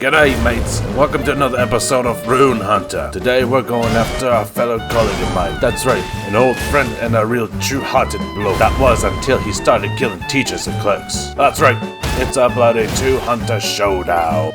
G'day mates, and welcome to another episode of Rune Hunter. Today we're going after our fellow colleague of mine. That's right, an old friend and a real true-hearted bloke. That was until he started killing teachers and clerks. That's right, it's a bloody two-hunter showdown.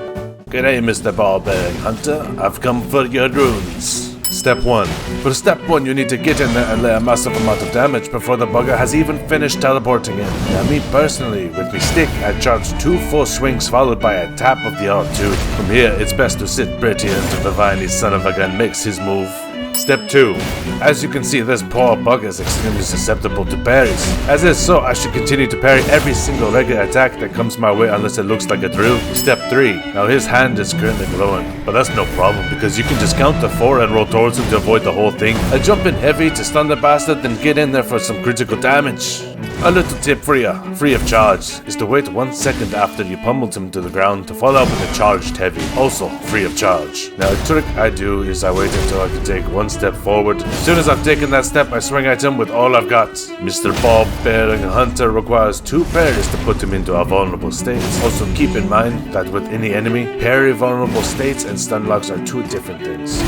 G'day Mr. Ball-bearing Hunter, I've come for your runes. Step 1. For step 1, you need to get in there and lay a massive amount of damage before the bugger has even finished teleporting in. Now me personally, with me stick, I charge 2 full swings followed by a tap of the R2. From here, it's best to sit pretty until the viney son of a gun makes his move. Step 2. As you can see, this poor bugger is extremely susceptible to parries. As is so, I should continue to parry every single regular attack that comes my way unless it looks like a drill. Step 3. Now his hand is currently glowing, but that's no problem because you can just count to 4 and roll towards him to avoid the whole thing. I jump in heavy to stun the bastard, then get in there for some critical damage. A little tip for ya, free of charge, is to wait 1 second after you pummeled him to the ground to follow up with a charged heavy, also free of charge. Now the trick I do is I wait until I can take 1 step forward. As soon as I've taken that step, I swing at him with all I've got. Mr. Bob-bearing Hunter requires 2 parries to put him into a vulnerable state. Also keep in mind that with any enemy, parry vulnerable states and stun locks are 2 different things.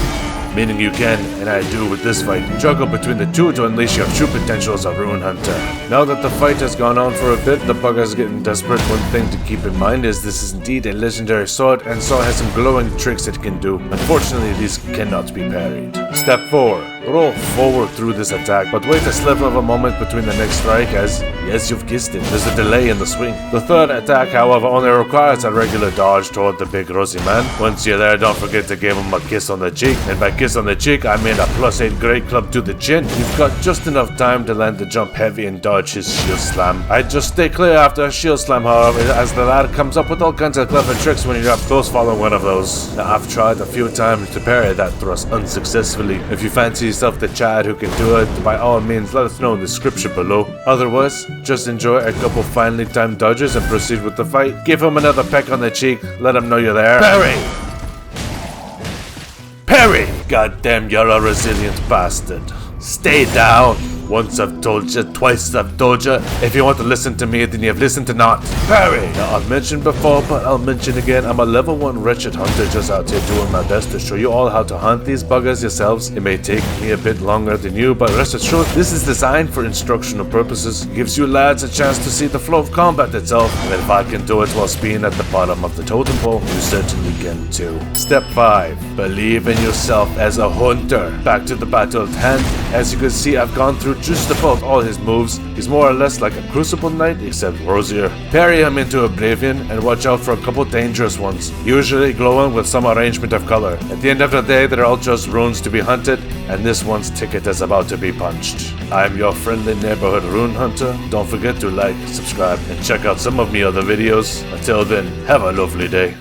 Meaning you can, and I do with this fight, juggle between the 2 to unleash your true potential as a Rune Hunter. Now that the fight has gone on for a bit, the bugger's getting desperate. One thing to keep in mind is this is indeed a legendary sword, and so it has some glowing tricks it can do. Unfortunately, these cannot be parried. Step 4. Roll forward through this attack, but wait a sliver of a moment between the next strike as, yes you've guessed it, there's a delay in the swing. The third attack, however, only requires a regular dodge toward the big rosy man. Once you're there, don't forget to give him a kiss on the cheek, and by kiss on the cheek, I mean a +8 great club to the chin. You've got just enough time to land the jump heavy and dodge his shield slam. I'd just stay clear after a shield slam, however, as the lad comes up with all kinds of clever tricks when you're up close following one of those. Now, I've tried a few times to parry that thrust unsuccessfully. If you fancy yourself the Chad who can do it, by all means let us know in the description below. Otherwise, just enjoy a couple finely timed dodges and proceed with the fight. Give him another peck on the cheek, let him know you're there. Parry! Parry! Goddamn, you're a resilient bastard. Stay down. Once I've told you, twice I've told you. If you want to listen to me, then you've listened to not. Parry! Now, I've mentioned before, but I'll mention again, I'm a level 1 wretched hunter just out here doing my best to show you all how to hunt these buggers yourselves. It may take me a bit longer than you, but rest assured, this is designed for instructional purposes. It gives you lads a chance to see the flow of combat itself, and if I can do it whilst being at the bottom of the totem pole, you certainly can too. Step 5. Believe in yourself as a hunter. Back to the battle at hand. As you can see, I've gone through just about all his moves. He's more or less like a Crucible Knight, except rosier. Parry him into Oblivion and watch out for a couple dangerous ones, usually glowing with some arrangement of color. At the end of the day, they're all just runes to be hunted, and this one's ticket is about to be punched. I'm your friendly neighborhood Rune Hunter. Don't forget to like, subscribe, and check out some of my other videos. Until then, have a lovely day.